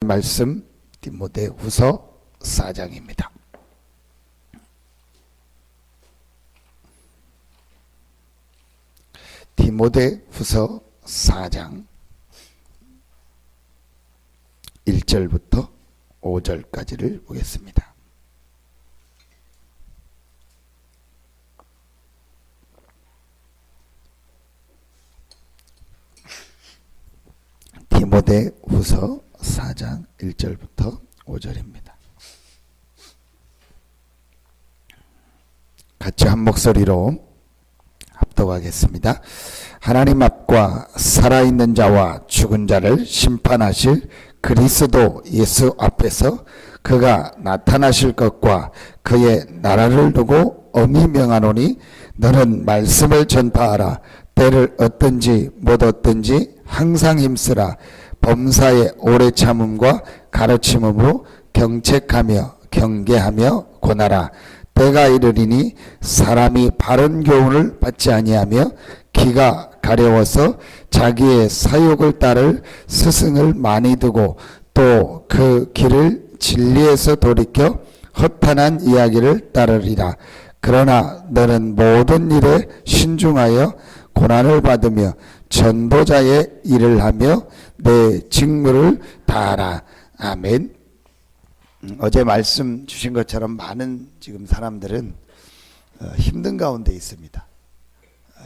말씀 디모데후서 4장입니다. 디모데후서 4장 1절부터 5절까지를 보겠습니다. 디모데후서 4장 1절부터 5절입니다. 같이 한 목소리로 합독하겠습니다. 하나님 앞과 살아있는 자와 죽은 자를 심판하실 그리스도 예수 앞에서 그가 나타나실 것과 그의 나라를 두고 엄히 명하노니 너는 말씀을 전파하라. 때를 얻든지 못 얻든지 항상 힘쓰라. 범사의 오래 참음과 가르침으로 경책하며 경계하며 권하라. 때가 이르리니 사람이 바른 교훈을 받지 아니하며 기가 가려워서 자기의 사욕을 따를 스승을 많이 두고 또 그 길을 진리에서 돌이켜 허탄한 이야기를 따르리라. 그러나 너는 모든 일에 신중하여 고난을 받으며 전도자의 일을 하며 내 직무를 다하라. 아멘. 어제 말씀 주신 것처럼 많은 지금 사람들은 힘든 가운데 있습니다.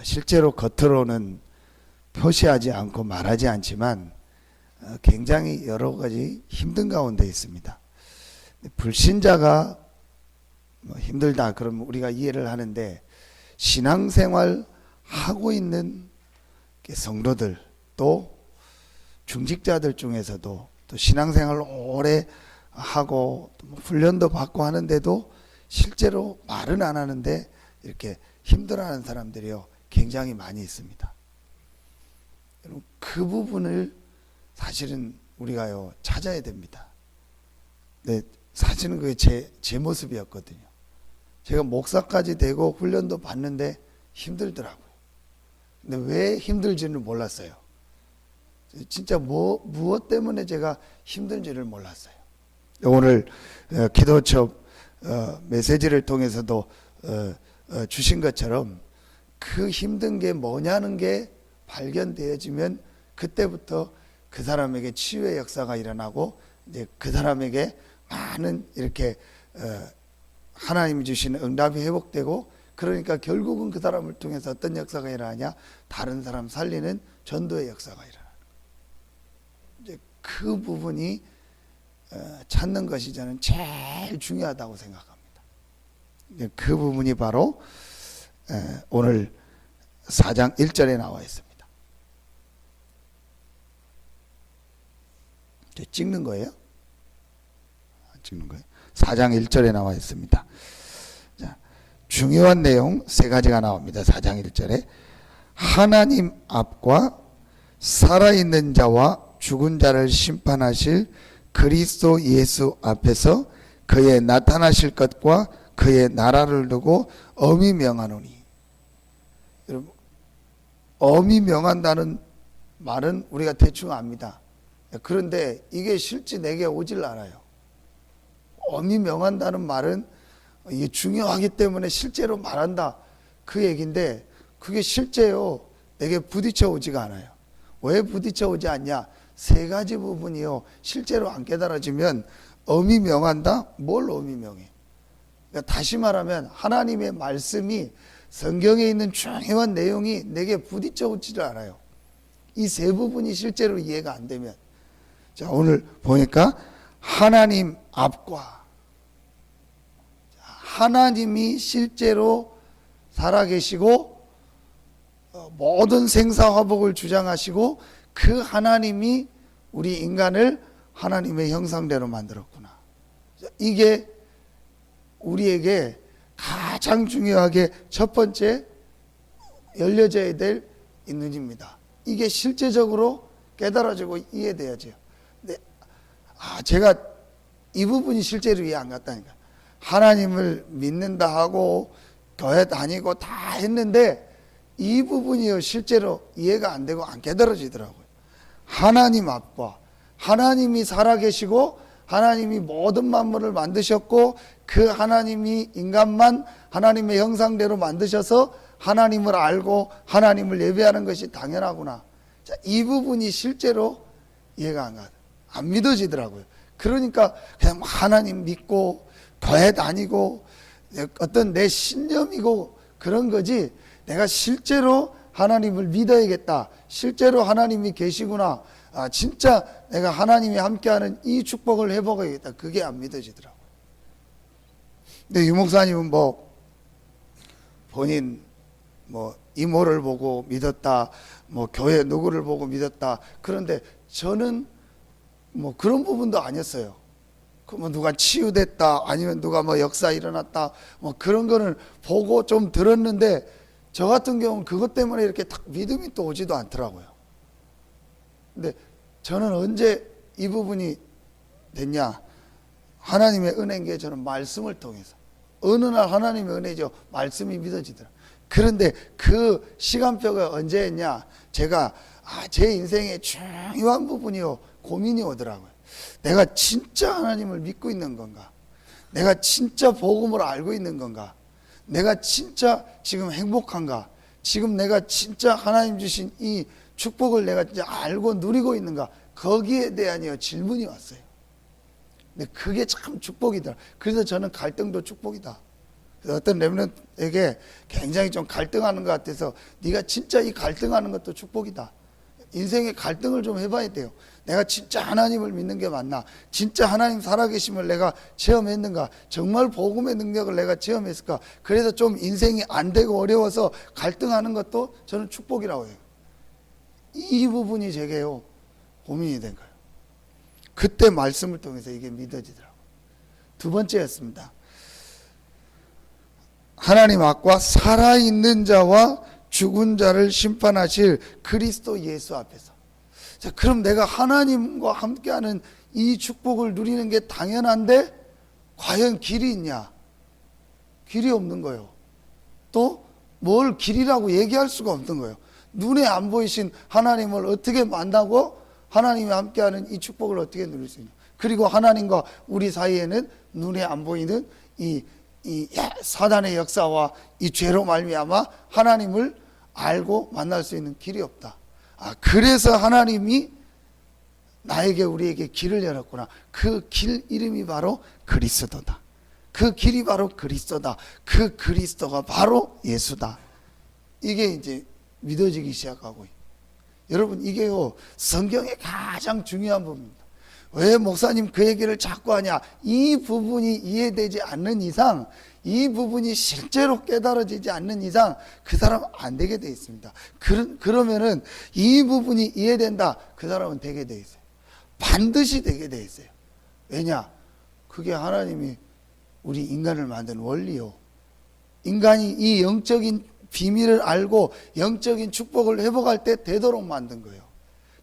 실제로 겉으로는 표시하지 않고 말하지 않지만 굉장히 여러 가지 힘든 가운데 있습니다. 불신자가 힘들다 그러면 우리가 이해를 하는데, 신앙생활 하고 있는 성도들 또 중직자들 중에서도 또 신앙생활을 오래 하고 훈련도 받고 하는데도 실제로 말은 안 하는데 이렇게 힘들어하는 사람들이요 굉장히 많이 있습니다. 여러분, 그 부분을 사실은 우리가요 찾아야 됩니다. 네, 사실은 그게 제 모습이었거든요. 제가 목사까지 되고 훈련도 받는데 힘들더라고요. 근데 왜 힘들지는 몰랐어요. 진짜 무엇 때문에 제가 힘든지를 몰랐어요. 오늘 기도첩 메시지를 통해서도 주신 것처럼 그 힘든 게 뭐냐는 게 발견되어지면 그때부터 그 사람에게 치유의 역사가 일어나고 이제 그 사람에게 많은 이렇게 하나님이 주시는 응답이 회복되고, 그러니까 결국은 그 사람을 통해서 어떤 역사가 일어나냐, 다른 사람 살리는 전도의 역사가 일어나는 거예요. 이제 그 부분이 찾는 것이 저는 제일 중요하다고 생각합니다. 그 부분이 바로 오늘 4장 1절에 나와 있습니다. 찍는 거예요? 찍는 거예요? 4장 1절에 나와 있습니다. 자, 중요한 내용 세 가지가 나옵니다. 4장 1절에 하나님 앞과 살아있는 자와 죽은 자를 심판하실 그리스도 예수 앞에서 그의 나타나실 것과 그의 나라를 두고 엄히 명하노니. 여러분, 엄히 명한다는 말은 우리가 대충 압니다. 그런데 이게 실제 내게 오질 않아요. 엄히 명한다는 말은 이게 중요하기 때문에 실제로 말한다 그 얘기인데, 그게 실제요 내게 부딪혀 오지가 않아요. 왜 부딪혀 오지 않냐? 세 가지 부분이요 실제로 안 깨달아지면 엄히 명한다? 뭘 엄히 명해? 그러니까 다시 말하면 하나님의 말씀이 성경에 있는 중요한 내용이 내게 부딪혀 오지를 않아요. 이 세 부분이 실제로 이해가 안 되면, 자 오늘 보니까 하나님 앞과, 하나님이 실제로 살아계시고 모든 생사화복을 주장하시고 그 하나님이 우리 인간을 하나님의 형상대로 만들었구나. 이게 우리에게 가장 중요하게 첫 번째 열려져야 될 눈입니다. 이게 실제적으로 깨달아지고 이해돼야죠. 근데 제가 이 부분이 실제로 이해 안 갔다니까. 하나님을 믿는다 하고 교회 다니고 다 했는데 이 부분이요 실제로 이해가 안 되고 안 깨달아지더라고요. 하나님 앞과 하나님이 살아계시고 하나님이 모든 만물을 만드셨고 그 하나님이 인간만 하나님의 형상대로 만드셔서 하나님을 알고 하나님을 예배하는 것이 당연하구나. 자, 이 부분이 실제로 이해가 안 믿어지더라고요. 그러니까 그냥 하나님 믿고 교회 다니고 어떤 내 신념이고 그런 거지, 내가 실제로 하나님을 믿어야겠다, 실제로 하나님이 계시구나, 진짜 내가 하나님이 함께하는 이 축복을 해보겠다, 그게 안 믿어지더라고요. 근데 유 목사님은 본인 이모를 보고 믿었다, 교회 누구를 보고 믿었다. 그런데 저는 그런 부분도 아니었어요. 누가 치유됐다, 아니면 누가 역사 일어났다, 그런 거는 보고 좀 들었는데, 저 같은 경우는 그것 때문에 이렇게 딱 믿음이 또 오지도 않더라고요. 근데 저는 언제 이 부분이 됐냐? 하나님의 은혜인 게 저는 말씀을 통해서, 어느 날 하나님의 은혜죠, 말씀이 믿어지더라. 그런데 그 시간표가 언제였냐? 제가 제 인생의 중요한 부분이요, 고민이 오더라고요. 내가 진짜 하나님을 믿고 있는 건가? 내가 진짜 복음을 알고 있는 건가? 내가 진짜 지금 행복한가? 지금 내가 진짜 하나님 주신 이 축복을 내가 진짜 알고 누리고 있는가? 거기에 대한 질문이 왔어요. 근데 그게 참 축복이더라. 그래서 저는 갈등도 축복이다. 그래서 어떤 렘넌트에게 굉장히 좀 갈등하는 것 같아서, 네가 진짜 이 갈등하는 것도 축복이다. 인생의 갈등을 좀 해봐야 돼요. 내가 진짜 하나님을 믿는 게 맞나? 진짜 하나님 살아계심을 내가 체험했는가? 정말 복음의 능력을 내가 체험했을까? 그래서 좀 인생이 안 되고 어려워서 갈등하는 것도 저는 축복이라고 해요. 이 부분이 제게요, 고민이 된 거예요. 그때 말씀을 통해서 이게 믿어지더라고요. 두 번째였습니다. 하나님 앞과 살아있는 자와 죽은 자를 심판하실 그리스도 예수 앞에서. 자, 그럼 내가 하나님과 함께하는 이 축복을 누리는 게 당연한데, 과연 길이 있냐? 길이 없는 거예요. 또 뭘 길이라고 얘기할 수가 없는 거예요. 눈에 안 보이신 하나님을 어떻게 만나고 하나님이 함께하는 이 축복을 어떻게 누릴 수 있냐? 그리고 하나님과 우리 사이에는 눈에 안 보이는 이 사단의 역사와 이 죄로 말미암아 하나님을 알고 만날 수 있는 길이 없다. 그래서 하나님이 나에게, 우리에게 길을 열었구나. 그 길 이름이 바로 그리스도다. 그 길이 바로 그리스도다. 그 그리스도가 바로 예수다. 이게 이제 믿어지기 시작하고, 여러분, 이게요, 성경의 가장 중요한 부분입니다. 왜 목사님 그 얘기를 자꾸 하냐? 이 부분이 이해되지 않는 이상, 이 부분이 실제로 깨달아지지 않는 이상 그 사람은 안 되게 돼 있습니다. 그러면은 이 부분이 이해된다, 그 사람은 되게 돼 있어요. 반드시 되게 돼 있어요. 왜냐? 그게 하나님이 우리 인간을 만든 원리요. 인간이 이 영적인 비밀을 알고 영적인 축복을 회복할 때 되도록 만든 거예요.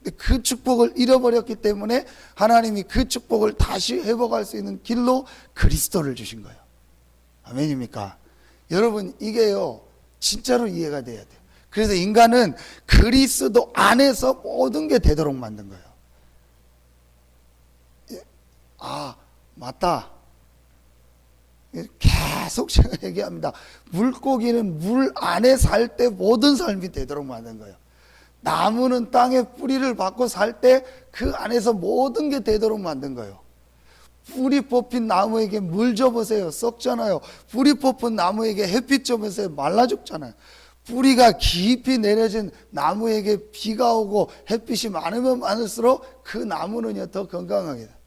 근데 그 축복을 잃어버렸기 때문에 하나님이 그 축복을 다시 회복할 수 있는 길로 그리스도를 주신 거예요. 아멘입니까? 여러분, 이게요, 진짜로 이해가 돼야 돼요. 그래서 인간은 그리스도 안에서 모든 게 되도록 만든 거예요. 맞다. 계속 제가 얘기합니다. 물고기는 물 안에 살 때 모든 삶이 되도록 만든 거예요. 나무는 땅에 뿌리를 받고 살 때 그 안에서 모든 게 되도록 만든 거예요. 뿌리 뽑힌 나무에게 물 줘보세요. 썩잖아요. 뿌리 뽑힌 나무에게 햇빛 줘보세요. 말라 죽잖아요. 뿌리가 깊이 내려진 나무에게 비가 오고 햇빛이 많으면 많을수록 그 나무는요, 더 건강하게 돼요.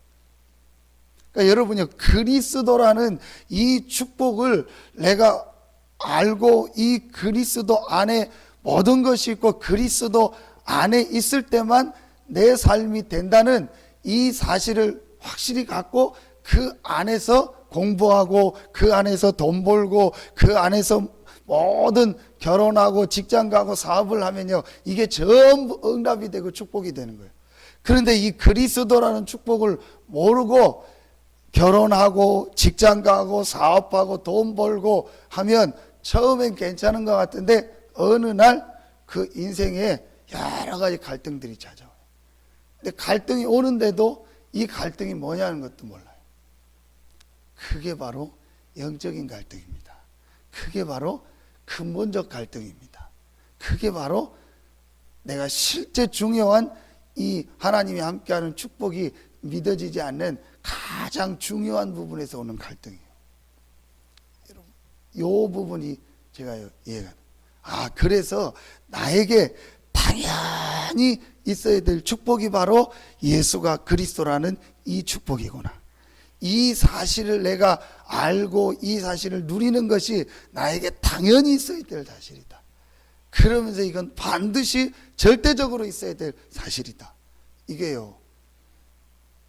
그러니까 여러분요, 그리스도라는 이 축복을 내가 알고 이 그리스도 안에 모든 것이 있고 그리스도 안에 있을 때만 내 삶이 된다는 이 사실을 확실히 갖고 그 안에서 공부하고 그 안에서 돈 벌고 그 안에서 모든 결혼하고 직장 가고 사업을 하면요, 이게 전부 응답이 되고 축복이 되는 거예요. 그런데 이 그리스도라는 축복을 모르고 결혼하고 직장 가고 사업하고 돈 벌고 하면 처음엔 괜찮은 것 같은데 어느 날 그 인생에 여러 가지 갈등들이 찾아와요. 근데 갈등이 오는데도 이 갈등이 뭐냐는 것도 몰라요. 그게 바로 영적인 갈등입니다. 그게 바로 근본적 갈등입니다. 그게 바로 내가 실제 중요한 이 하나님이 함께하는 축복이 믿어지지 않는 가장 중요한 부분에서 오는 갈등이에요. 여러분, 이 부분이 제가 이해가. 그래서 나에게 당연히 있어야 될 축복이 바로 예수가 그리스도라는 이 축복이구나. 이 사실을 내가 알고 이 사실을 누리는 것이 나에게 당연히 있어야 될 사실이다. 그러면서 이건 반드시 절대적으로 있어야 될 사실이다. 이게요,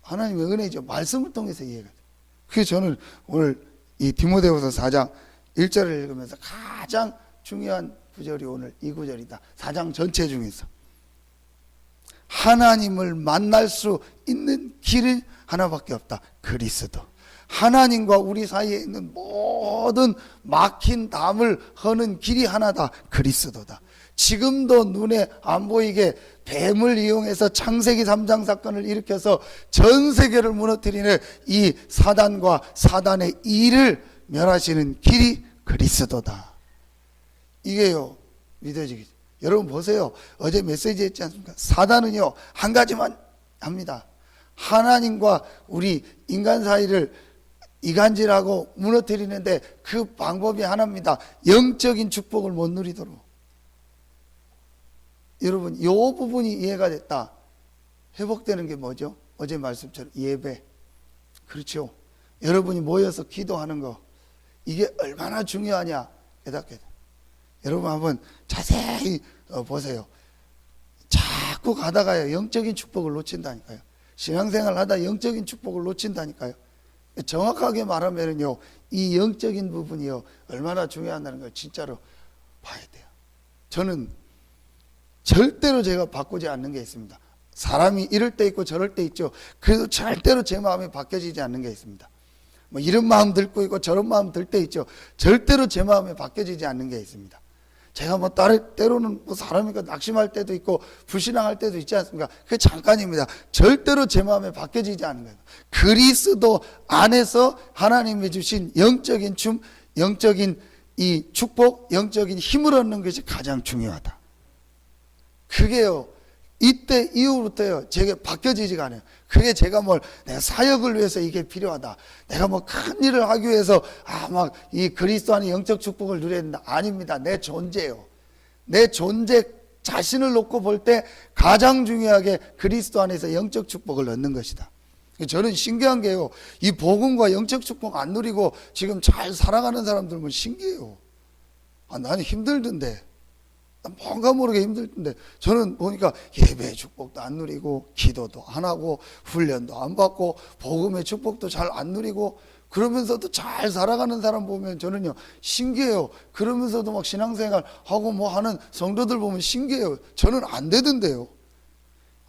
하나님의 은혜죠. 말씀을 통해서 이해가 돼요. 그래서 저는 오늘 이 디모데후서 4장 1절을 읽으면서 가장 중요한 구절이 오늘 이 구절이다. 4장 전체 중에서 하나님을 만날 수 있는 길은 하나밖에 없다. 그리스도. 하나님과 우리 사이에 있는 모든 막힌 담을 허는 길이 하나다. 그리스도다. 지금도 눈에 안 보이게 뱀을 이용해서 창세기 3장 사건을 일으켜서 전 세계를 무너뜨리는 이 사단과 사단의 일을 멸하시는 길이 그리스도다. 이게요, 믿어지겠죠. 여러분 보세요. 어제 메시지 했지 않습니까? 사단은요, 한 가지만 합니다. 하나님과 우리 인간 사이를 이간질하고 무너뜨리는데 그 방법이 하나입니다. 영적인 축복을 못 누리도록. 여러분, 이 부분이 이해가 됐다. 회복되는 게 뭐죠? 어제 말씀처럼 예배. 그렇죠. 여러분이 모여서 기도하는 거, 이게 얼마나 중요하냐 깨닫게 돼. 여러분 한번 자세히 보세요. 자꾸 가다가요, 영적인 축복을 놓친다니까요. 신앙생활 하다 영적인 축복을 놓친다니까요. 정확하게 말하면요, 이 영적인 부분이요, 얼마나 중요하다는 걸 진짜로 봐야 돼요. 저는 절대로 제가 바꾸지 않는 게 있습니다. 사람이 이럴 때 있고 저럴 때 있죠. 그래도 절대로 제 마음이 바뀌어지지 않는 게 있습니다. 뭐 이런 마음 들고 있고 저런 마음 들 때 있죠. 절대로 제 마음이 바뀌어지지 않는 게 있습니다. 제가 뭐 때로는 뭐 사람이니까 낙심할 때도 있고 불신앙할 때도 있지 않습니까? 그게 잠깐입니다. 절대로 제 마음에 바뀌어지지 않는 거예요. 그리스도 안에서 하나님이 주신 영적인 영적인 이 축복, 영적인 힘을 얻는 것이 가장 중요하다. 그게요, 이때 이후부터요, 제게 바뀌어지지가 않아요. 그게 제가 내가 사역을 위해서 이게 필요하다. 내가 큰 일을 하기 위해서, 막 이 그리스도 안에 영적 축복을 누려야 된다. 아닙니다. 내 존재요. 내 존재 자신을 놓고 볼 때 가장 중요하게 그리스도 안에서 영적 축복을 얻는 것이다. 저는 신기한 게요, 이 복음과 영적 축복 안 누리고 지금 잘 살아가는 사람들은 신기해요. 나는 힘들던데. 뭔가 모르게 힘들던데, 저는 보니까 예배의 축복도 안 누리고 기도도 안 하고 훈련도 안 받고 복음의 축복도 잘 안 누리고 그러면서도 잘 살아가는 사람 보면 저는요 신기해요. 그러면서도 막 신앙생활 하고 뭐 하는 성도들 보면 신기해요. 저는 안 되던데요.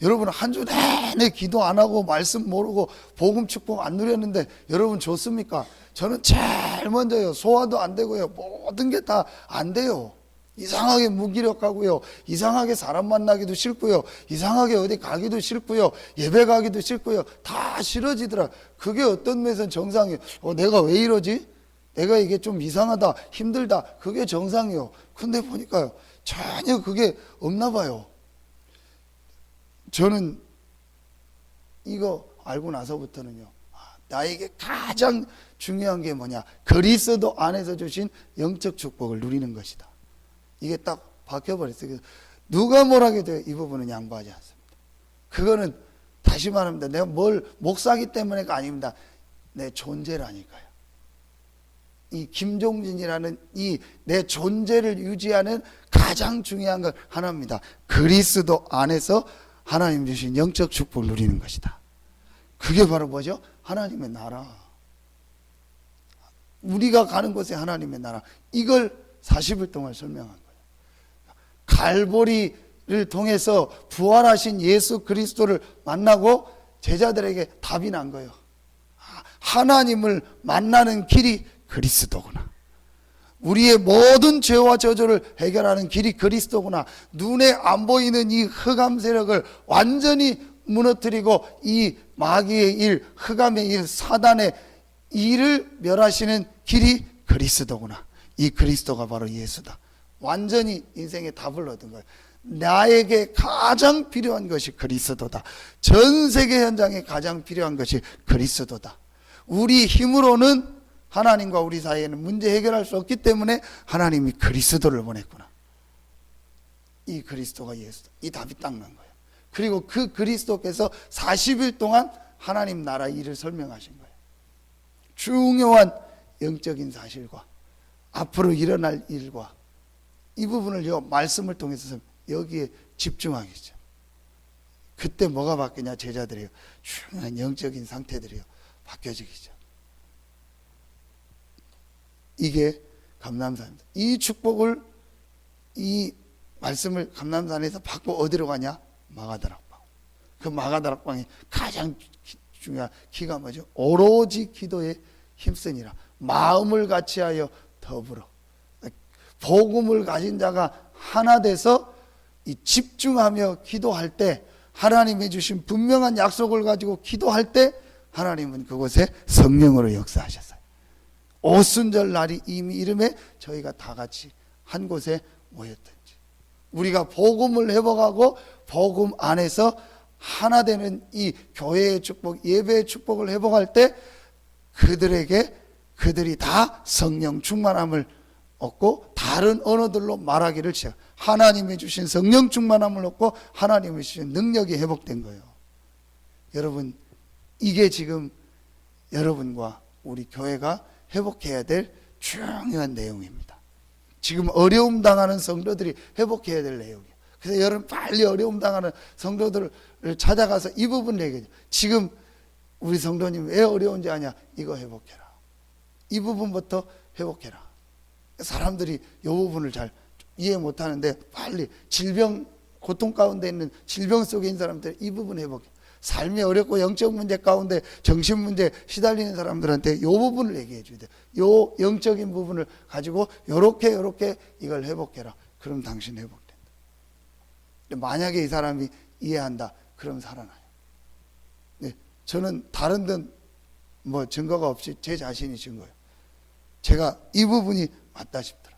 여러분 한 주 내내 기도 안 하고 말씀 모르고 복음 축복 안 누렸는데 여러분 좋습니까? 저는 제일 먼저요, 소화도 안 되고요, 모든 게 다 안 돼요. 이상하게 무기력하고요, 이상하게 사람 만나기도 싫고요, 이상하게 어디 가기도 싫고요, 예배 가기도 싫고요, 다 싫어지더라. 그게 어떤 면에서는 정상이에요. 내가 왜 이러지? 내가 이게 좀 이상하다, 힘들다, 그게 정상이에요. 근데 보니까요, 전혀 그게 없나 봐요. 저는 이거 알고 나서부터는요, 나에게 가장 중요한 게 뭐냐, 그리스도 안에서 주신 영적 축복을 누리는 것이다. 이게 딱 박혀버렸어요. 누가 뭘 하게 돼요, 이 부분은 양보하지 않습니다. 그거는 다시 말합니다. 내가 뭘 목사기 때문에가 아닙니다. 내 존재라니까요. 이 김종진이라는 이 내 존재를 유지하는 가장 중요한 것 하나입니다. 그리스도 안에서 하나님 주신 영적 축복을 누리는 것이다. 그게 바로 뭐죠? 하나님의 나라. 우리가 가는 곳에 하나님의 나라. 이걸 40일 동안 설명한 거예요. 갈보리를 통해서 부활하신 예수 그리스도를 만나고 제자들에게 답이 난 거예요. 하나님을 만나는 길이 그리스도구나. 우리의 모든 죄와 저주를 해결하는 길이 그리스도구나. 눈에 안 보이는 이 흑암 세력을 완전히 무너뜨리고 이 마귀의 일, 흑암의 일, 사단의 일을 멸하시는 길이 그리스도구나. 이 그리스도가 바로 예수다. 완전히 인생의 답을 얻은 거예요. 나에게 가장 필요한 것이 그리스도다. 전 세계 현장에 가장 필요한 것이 그리스도다. 우리 힘으로는 하나님과 우리 사이에는 문제 해결할 수 없기 때문에 하나님이 그리스도를 보냈구나. 이 그리스도가 예수다. 이 답이 딱 난 거예요. 그리고 그 그리스도께서 40일 동안 하나님 나라 일을 설명하신 거예요. 중요한 영적인 사실과 앞으로 일어날 일과 이 부분을 말씀을 통해서 여기에 집중하겠죠. 그때 뭐가 바뀌냐? 제자들이요, 중요한 영적인 상태들이요, 바뀌어지겠죠. 이게 감람산입니다. 이 축복을, 이 말씀을 감람산에서 받고 어디로 가냐? 마가다락방. 그 마가다락방이 가장 중요한 키가 뭐죠? 오로지 기도에 힘쓰니라. 마음을 같이하여 더불어. 복음을 가진 자가 하나 돼서 이 집중하며 기도할 때, 하나님이 주신 분명한 약속을 가지고 기도할 때 하나님은 그곳에 성령으로 역사하셨어요. 오순절 날이 이미 이름에 저희가 다 같이 한 곳에 모였든지, 우리가 복음을 회복하고 복음 안에서 하나 되는 이 교회의 축복, 예배의 축복을 회복할 때 그들이 다 성령 충만함을 얻고 다른 언어들로 말하기를 시작. 하나님이 주신 성령 충만함을 얻고 하나님이 주신 능력이 회복된 거예요. 여러분, 이게 지금 여러분과 우리 교회가 회복해야 될 중요한 내용입니다. 지금 어려움 당하는 성도들이 회복해야 될 내용이에요. 그래서 여러분 빨리 어려움 당하는 성도들을 찾아가서 이 부분을 얘기해요. 지금 우리 성도님 왜 어려운지 아냐? 이거 회복해라. 이 부분부터 회복해라. 사람들이 이 부분을 잘 이해 못하는데 빨리 질병, 고통 가운데 있는 질병 속에 있는 사람들 이 부분 회복해. 삶이 어렵고 영적 문제 가운데 정신 문제 시달리는 사람들한테 이 부분을 얘기해 줘야 돼. 요 영적인 부분을 가지고 요렇게 이걸 회복해라. 그럼 당신 회복된다. 만약에 이 사람이 이해한다, 그럼 살아나요. 네, 저는 다른 데 뭐 증거가 없이 제 자신이 증거예요. 제가 이 부분이 맞다 싶더라.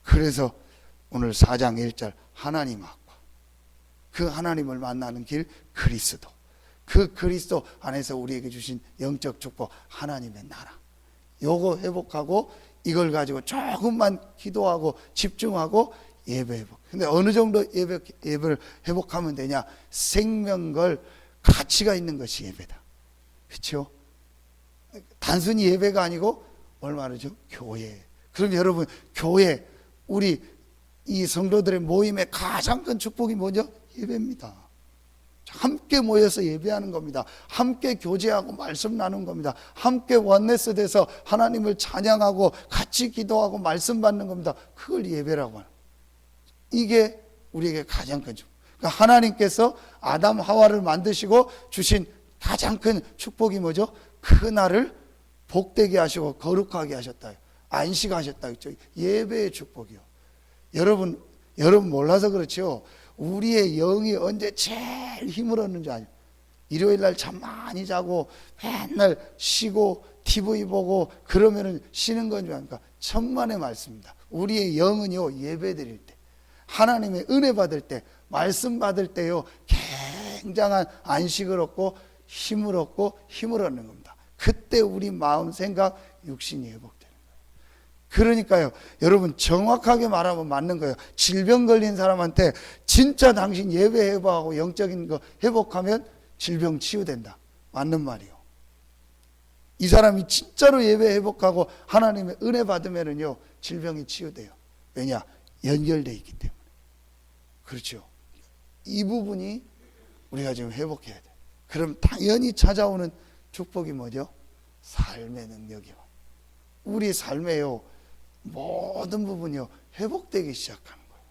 그래서 오늘 4장 1절 하나님 앞과 그 하나님을 만나는 길 그리스도, 그 그리스도 안에서 우리에게 주신 영적 축복 하나님의 나라, 요거 회복하고 이걸 가지고 조금만 기도하고 집중하고 예배 회복. 근데 어느 정도 예배를 회복하면 되냐? 생명걸 가치가 있는 것이 예배다. 그렇죠? 단순히 예배가 아니고 뭘 말하죠? 교회. 그럼 여러분, 교회, 우리 이 성도들의 모임의 가장 큰 축복이 뭐죠? 예배입니다. 함께 모여서 예배하는 겁니다. 함께 교제하고 말씀 나누는 겁니다. 함께 원네스 돼서 하나님을 찬양하고 같이 기도하고 말씀 받는 겁니다. 그걸 예배라고 하는. 이게 우리에게 가장 큰 축복. 그러니까 하나님께서 아담 하와를 만드시고 주신 가장 큰 축복이 뭐죠? 그날을 복되게 하시고 거룩하게 하셨다. 안식하셨다. 그렇죠? 예배의 축복이요. 여러분 몰라서 그렇죠. 우리의 영이 언제 제일 힘을 얻는지 아니에요. 일요일 날 잠 많이 자고 맨날 쉬고 TV 보고 그러면은 쉬는 건 줄 아닙니까? 천만의 말씀입니다. 우리의 영은요, 예배 드릴 때, 하나님의 은혜 받을 때, 말씀 받을 때요, 굉장한 안식을 얻고 힘을 얻는 겁니다. 그때 우리 마음, 생각, 육신이 회복되는 거예요. 그러니까요, 여러분 정확하게 말하면 맞는 거예요. 질병 걸린 사람한테 진짜 당신 예배 회복하고 영적인 거 회복하면 질병 치유된다. 맞는 말이요. 이 사람이 진짜로 예배 회복하고 하나님의 은혜 받으면은요, 질병이 치유돼요. 왜냐? 연결되어 있기 때문에. 그렇죠. 이 부분이 우리가 지금 회복해야 돼. 그럼 당연히 찾아오는 축복이 뭐죠? 삶의 능력이요. 우리 삶에요, 모든 부분이요, 회복되기 시작하는 거예요.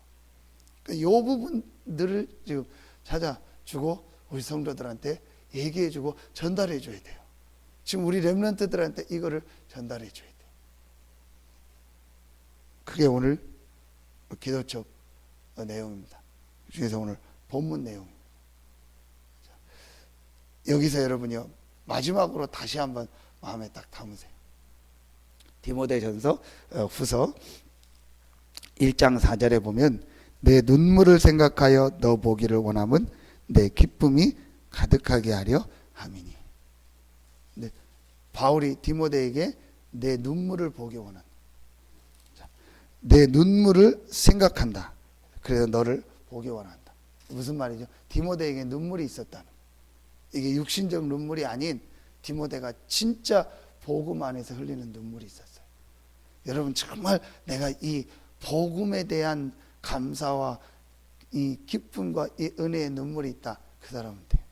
그러니까 이 부분들을 지금 찾아주고 우리 성도들한테 얘기해주고 전달해줘야 돼요. 지금 우리 렘넌트들한테 이거를 전달해줘야 돼요. 그게 오늘 기도책 내용입니다. 그 중에서 오늘 본문 내용입니다. 여기서 여러분요 마지막으로 다시 한번 마음에 딱 담으세요. 디모데전서 후서 1장 4절에 보면 내 눈물을 생각하여 너 보기를 원함은 내 기쁨이 가득하게 하려 함이니. 네, 바울이 디모데에게 내 눈물을 보기 원한다. 내 눈물을 생각한다. 그래서 너를 보기 원한다. 무슨 말이죠? 디모데에게 눈물이 있었다는. 이게 육신적 눈물이 아닌 디모데가 진짜 복음 안에서 흘리는 눈물이 있었어요. 여러분 정말 내가 이 복음에 대한 감사와 이 기쁨과 이 은혜의 눈물이 있다. 그 사람은 돼요.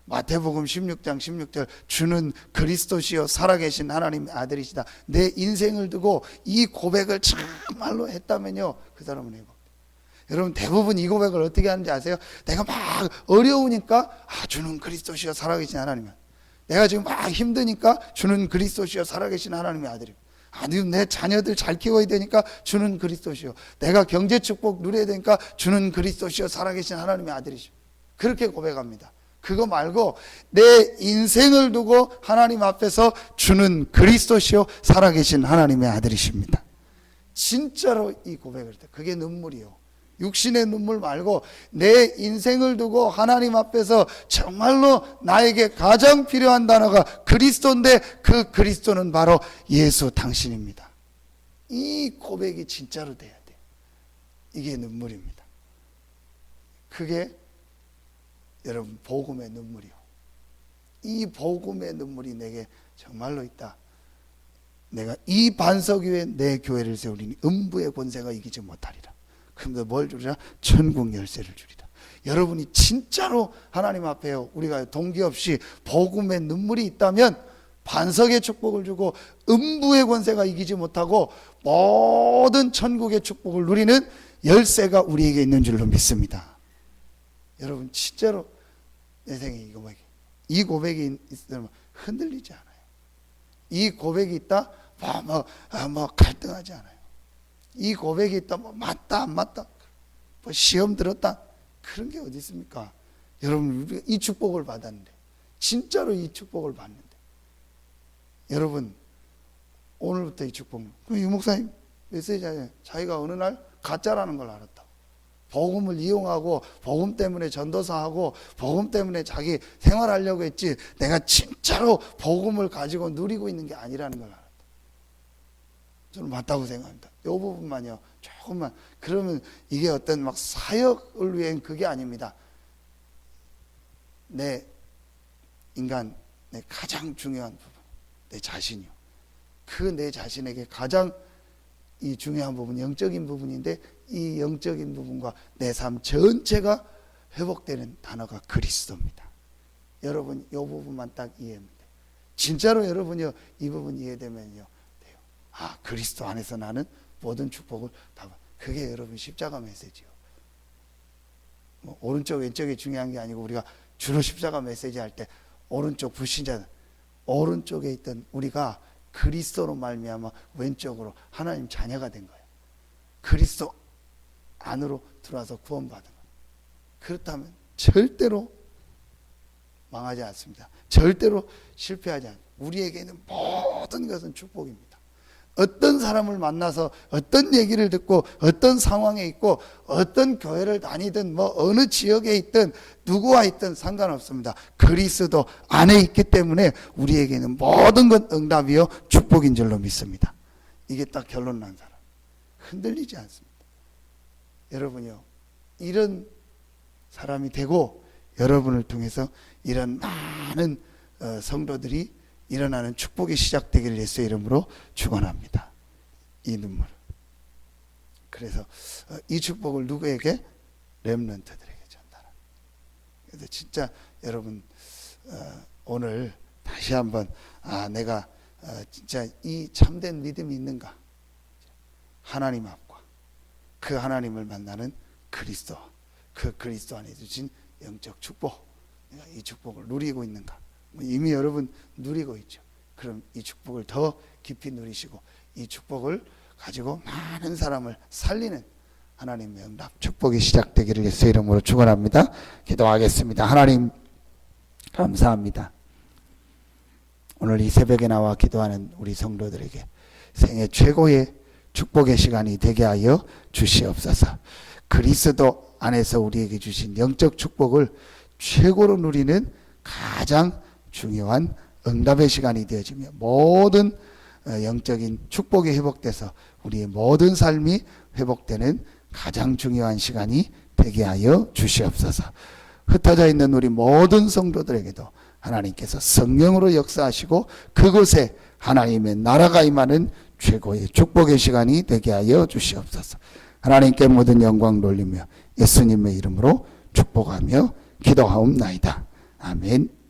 마태복음 16장 16절 주는 그리스도시요 살아계신 하나님의 아들이시다. 내 인생을 두고 이 고백을 정말로 했다면요. 그 사람은 행복. 여러분 대부분 이 고백을 어떻게 하는지 아세요? 내가 막 어려우니까 주는 그리스도시요 살아계신 하나님이야. 내가 지금 막 힘드니까 주는 그리스도시요 살아계신 하나님의 아들이야. 아니 내 자녀들 잘 키워야 되니까 주는 그리스도시요. 내가 경제 축복 누려야 되니까 주는 그리스도시요 살아계신 하나님의 아들이시오. 그렇게 고백합니다. 그거 말고 내 인생을 두고 하나님 앞에서 주는 그리스도시요 살아계신 하나님의 아들이십니다. 진짜로 이 고백을 때 그게 눈물이요. 육신의 눈물 말고 내 인생을 두고 하나님 앞에서 정말로 나에게 가장 필요한 단어가 그리스도인데 그 그리스도는 바로 예수 당신입니다. 이 고백이 진짜로 돼야 돼요. 이게 눈물입니다. 그게 여러분 복음의 눈물이요. 이 복음의 눈물이 내게 정말로 있다. 내가 이 반석 위에 내 교회를 세우리니 음부의 권세가 이기지 못하리라. 그럼 뭘 주리라? 천국 열쇠를 주리라. 여러분이 진짜로 하나님 앞에요 우리가 동기 없이 복음의 눈물이 있다면 반석의 축복을 주고 음부의 권세가 이기지 못하고 모든 천국의 축복을 누리는 열쇠가 우리에게 있는 줄로 믿습니다. 여러분 진짜로 내 생에 이 고백이 있으면 흔들리지 않아요. 이 고백이 있다 뭐 갈등하지 않아요. 이 고백이 있다 뭐 맞다 안 맞다 뭐 시험 들었다 그런 게 어디 있습니까? 여러분 우리가 이 축복을 받았는데 진짜로 이 축복을 받는데 여러분 오늘부터 이 축복 유 목사님 메시지에 자기가 어느 날 가짜라는 걸 알았다. 복음을 이용하고 복음 때문에 전도사하고 복음 때문에 자기 생활하려고 했지 내가 진짜로 복음을 가지고 누리고 있는 게 아니라는 걸 알았다. 저는 맞다고 생각합니다. 이 부분만요 조금만 그러면 이게 어떤 막 사역을 위한 그게 아닙니다. 내 인간 내 가장 중요한 부분 내 자신이요. 그 내 자신에게 가장 이 중요한 부분 영적인 부분인데 이 영적인 부분과 내 삶 전체가 회복되는 단어가 그리스도입니다. 여러분 이 부분만 딱 이해하면 돼요. 진짜로 여러분이요 이 부분 이해되면요 돼요. 그리스도 안에서 나는 모든 축복을 다 그게 여러분 십자가 메시지요. 뭐 오른쪽 왼쪽이 중요한 게 아니고 우리가 주로 십자가 메시지 할 때 오른쪽 불신자 오른쪽에 있던 우리가 그리스도로 말미암아 왼쪽으로 하나님 자녀가 된 거예요. 그리스도 안으로 들어와서 구원받은 거예요. 그렇다면 절대로 망하지 않습니다. 절대로 실패하지 않습니다. 우리에게는 모든 것은 축복입니다. 어떤 사람을 만나서 어떤 얘기를 듣고 어떤 상황에 있고 어떤 교회를 다니든 뭐 어느 지역에 있든 누구와 있든 상관없습니다. 그리스도 안에 있기 때문에 우리에게는 모든 것 응답이요 축복인 줄로 믿습니다. 이게 딱 결론 난 사람 흔들리지 않습니다. 여러분요 이런 사람이 되고 여러분을 통해서 이런 많은 성도들이 일어나는 축복이 시작되기를 예수의 이름으로 축원합니다. 이 눈물. 그래서 이 축복을 누구에게? 렘넌트들에게 전달합니다. 그래서 진짜 여러분 오늘 다시 한번 내가 진짜 이 참된 믿음이 있는가? 하나님 앞과 그 하나님을 만나는 그리스도, 그 그리스도 안에 주신 영적 축복, 내가 이 축복을 누리고 있는가? 이미 여러분 누리고 있죠. 그럼 이 축복을 더 깊이 누리시고 이 축복을 가지고 많은 사람을 살리는 하나님의 응답 축복이 시작되기를 예수의 이름으로 축원합니다. 기도하겠습니다. 하나님 감사합니다. 오늘 이 새벽에 나와 기도하는 우리 성도들에게 생애 최고의 축복의 시간이 되게 하여 주시옵소서. 그리스도 안에서 우리에게 주신 영적 축복을 최고로 누리는 가장 중요한 응답의 시간이 되어지며 모든 영적인 축복이 회복돼서 우리의 모든 삶이 회복되는 가장 중요한 시간이 되게 하여 주시옵소서. 흩어져 있는 우리 모든 성도들에게도 하나님께서 성령으로 역사하시고 그곳에 하나님의 나라가 임하는 최고의 축복의 시간이 되게 하여 주시옵소서. 하나님께 모든 영광 돌리며 예수님의 이름으로 축복하며 기도하옵나이다. 아멘.